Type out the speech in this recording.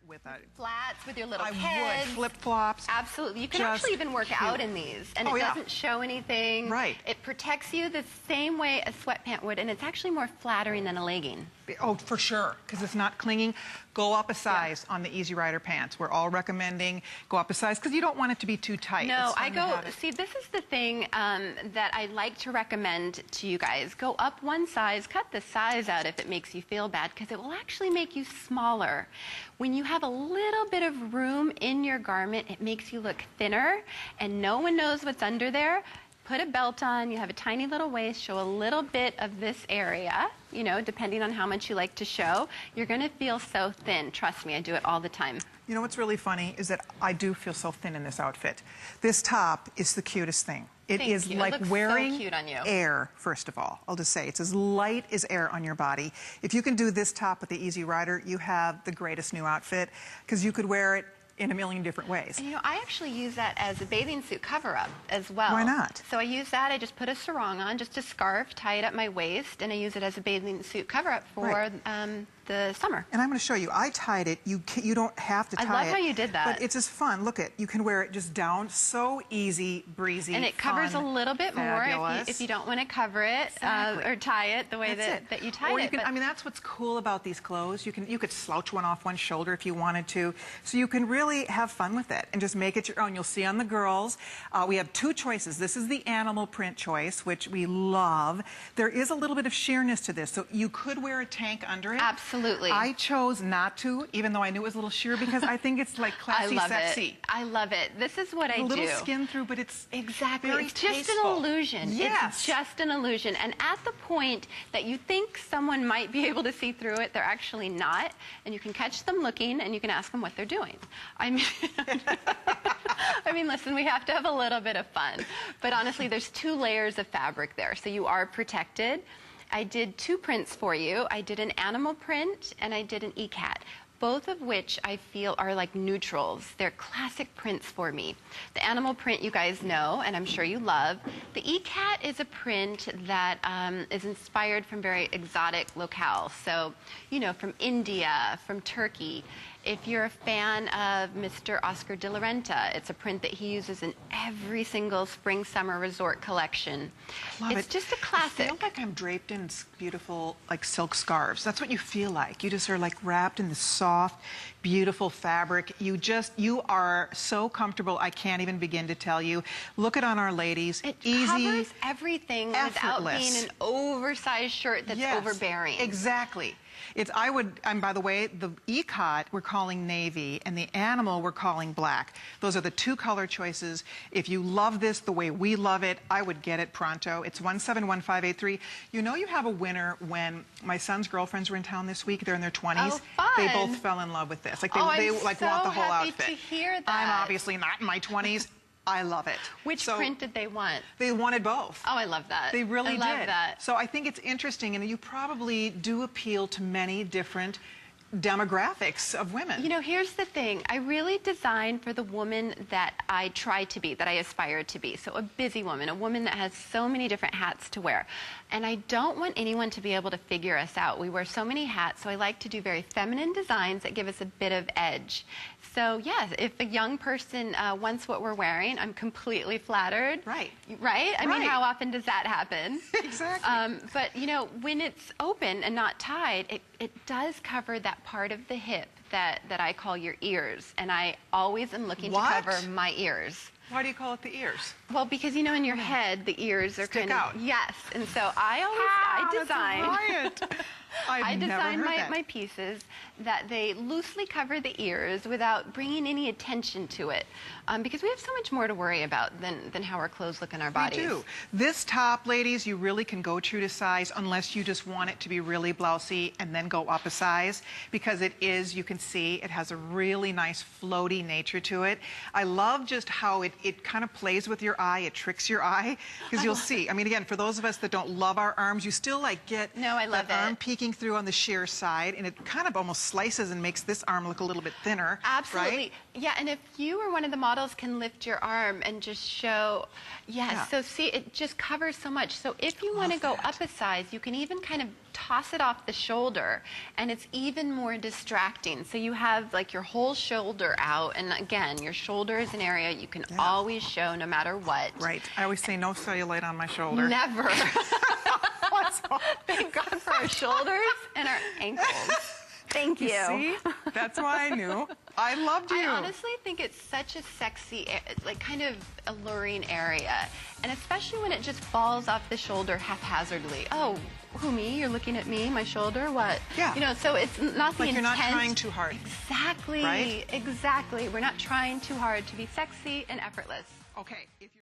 it with a flats with your little kids. I would. Flip-flops. Absolutely. You can actually even work out in these, and it doesn't show anything. Right. It protects you the same way a sweatpant would, and it's actually more flattering than a legging. Oh, for sure, because it's not clinging. Go up a size on the Easy Rider pants. We're all recommending go up a size because you don't want it to be too tight. No, see, this is the thing that I like to recommend to you guys. Go up one size, cut the size out if it makes you feel bad, because it will actually make you smaller. When you have a little bit of room in your garment, it makes you look thinner, and no one knows what's under there. Put a belt on, you have a tiny little waist, show a little bit of this area, you know, depending on how much you like to show. You're gonna feel so thin. Trust me, I do it all the time. You know what's really funny is that I do feel so thin in this outfit. This top is the cutest thing. It is like wearing so cute on you. Air, first of all. I'll just say, it's as light as air on your body. If you can do this top with the Easy Rider, you have the greatest new outfit, because you could wear it in a million different ways. And, you know, I actually use that as a bathing suit cover-up as well. Why not? So I use that, I just put a sarong on, just a scarf, tie it up my waist, and I use it as a bathing suit cover-up for the summer. And I'm going to show you. I tied it. You don't have to tie it. I love how you did that. But it's just fun. Look at, you can wear it just down. So easy, breezy, and it covers a little bit more if you don't want to cover it or tie it the way that you tie it. I mean, that's what's cool about these clothes. You could slouch one off one shoulder if you wanted to. So you can really have fun with it and just make it your own. You'll see on the girls, we have two choices. This is the animal print choice, which we love. There is a little bit of sheerness to this, so you could wear a tank under it. Absolutely. I chose not to, even though I knew it was a little sheer, because I think it's like classy, sexy. I love it. This is what I do. A little skin through, but it's very It's just an illusion. Yes. It's just an illusion. And at the point that you think someone might be able to see through it, they're actually not. And you can catch them looking, and you can ask them what they're doing. I mean, listen, we have to have a little bit of fun. But honestly, there's 2 layers of fabric there, so you are protected. I did 2 prints for you. I did an animal print and I did an e-cat, both of which I feel are like neutrals. They're classic prints for me. The animal print you guys know, and I'm sure you love. The e-cat is a print that is inspired from very exotic locales. So, you know, from India, from Turkey. If you're a fan of Mr. Oscar de la Renta, it's a print that he uses in every single spring-summer resort collection. It's just a classic. I feel like I'm draped in beautiful, like, silk scarves. That's what you feel like. You just are, like, wrapped in this soft, beautiful fabric. You are so comfortable, I can't even begin to tell you. Look at on our ladies. It easy, covers everything without being an oversized shirt that's overbearing. Exactly. And by the way, the e-cot we're calling navy, and the animal we're calling black. Those are the 2 color choices. If you love this the way we love it, I would get it pronto. It's 171583. You know you have a winner when my son's girlfriends were in town this week. They're in their 20s. Oh, fun. They both fell in love with this. Like they want the whole outfit. To hear that. I'm obviously not in my 20s. I love it. Which print did they want? They wanted both. Oh, I love that. They really did. I love that. So I think it's interesting, and you probably do appeal to many different demographics of women. You know, here's the thing. I really designed for the woman that I try to be, that I aspire to be. So a busy woman, a woman that has so many different hats to wear. And I don't want anyone to be able to figure us out. We wear so many hats, so I like to do very feminine designs that give us a bit of edge. So, yeah, if a young person wants what we're wearing, I'm completely flattered. Right. Right? I mean, how often does that happen? Exactly. But, you know, when it's open and not tied, it does cover that part of the hip that I call your ears. And I always am looking to cover my ears. Why do you call it the ears? Well, because, you know, in your head, the ears are Stick kind of... out. Yes. And so I design... I design my pieces that they loosely cover the ears without bringing any attention to it, because we have so much more to worry about than how our clothes look in our bodies. We do. This top, ladies, you really can go true to size unless you just want it to be really blousy and then go up a size, because it is, you can see, it has a really nice floaty nature to it. I love just how it kind of plays with your eye, it tricks your eye, because you'll see. I mean, again, for those of us that don't love our arms, you still like get I love that arm peeking peeking through on the sheer side, and it kind of almost slices and makes this arm look a little bit thinner. Absolutely. Right? Yeah, and if you or one of the models can lift your arm and just show, so see, it just covers so much. So if you want to go up a size, you can even kind of toss it off the shoulder, and it's even more distracting. So you have like your whole shoulder out, and again, your shoulder is an area you can always show no matter what. Right. I always say no cellulite on my shoulder. Never. Thank God for our shoulders and our ankles. Thank you. See? That's why I knew. I loved you. I honestly think it's such a sexy, like kind of alluring area. And especially when it just falls off the shoulder haphazardly. Oh, who, me? You're looking at me, my shoulder? What? Yeah. You know, so it's not the like intent. you're not trying too hard. Exactly. Right? Exactly. We're not trying too hard to be sexy and effortless. Okay. If